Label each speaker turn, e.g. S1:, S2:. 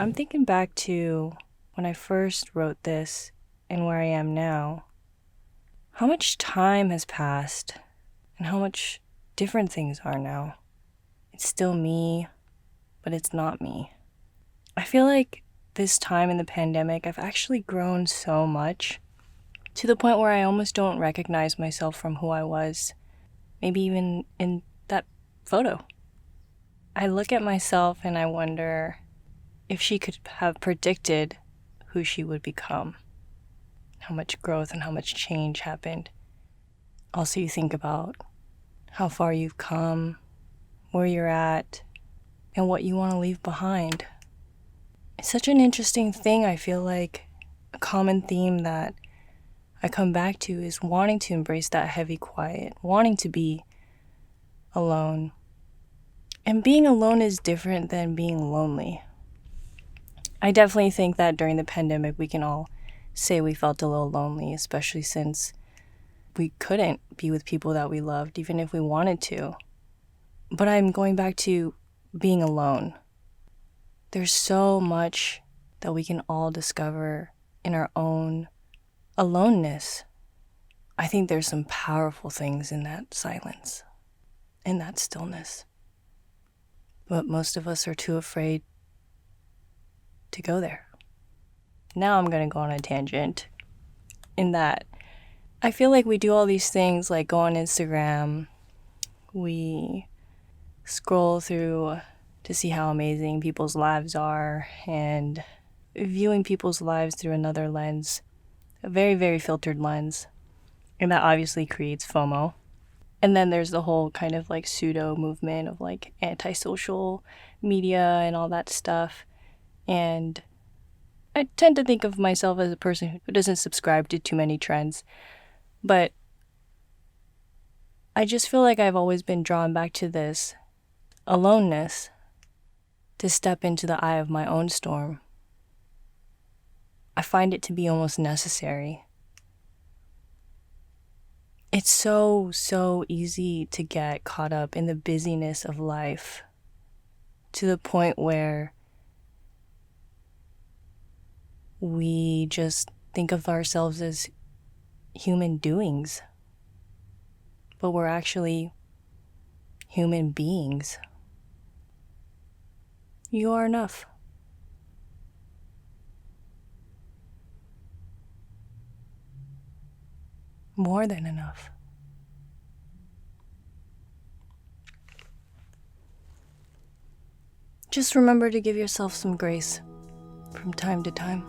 S1: I'm thinking back to when I first wrote this and where I am now. How much time has passed and how much different things are now. It's still me, but it's not me. I feel like this time in the pandemic, I've actually grown so much to the point where I almost don't recognize myself from who I was, maybe even in that photo. I look at myself and I wonder if she could have predicted who she would become, how much growth and how much change happened. Also, you think about how far you've come, where you're at, and what you want to leave behind. It's such an interesting thing. I feel like a common theme that I come back to is wanting to embrace that heavy quiet, wanting to be alone. And being alone is different than being lonely. I definitely think that during the pandemic, we can all say we felt a little lonely, especially since we couldn't be with people that we loved, even if we wanted to. But I'm going back to being alone. There's so much that we can all discover in our own aloneness. I think there's some powerful things in that silence, in that stillness. But most of us are too afraid to go there. Now I'm going to go on a tangent in that I feel like we do all these things like go on Instagram, we scroll through to see how amazing people's lives are, and viewing people's lives through another lens, a very, very filtered lens, and that obviously creates FOMO. And then there's the whole kind of like pseudo movement of like anti-social media and all that stuff. And I tend to think of myself as a person who doesn't subscribe to too many trends, but I just feel like I've always been drawn back to this aloneness, to step into the eye of my own storm. I find it to be almost necessary. It's so easy to get caught up in the busyness of life to the point where we just think of ourselves as human doings, but we're actually human beings. You are enough. More than enough. Just remember to give yourself some grace from time to time.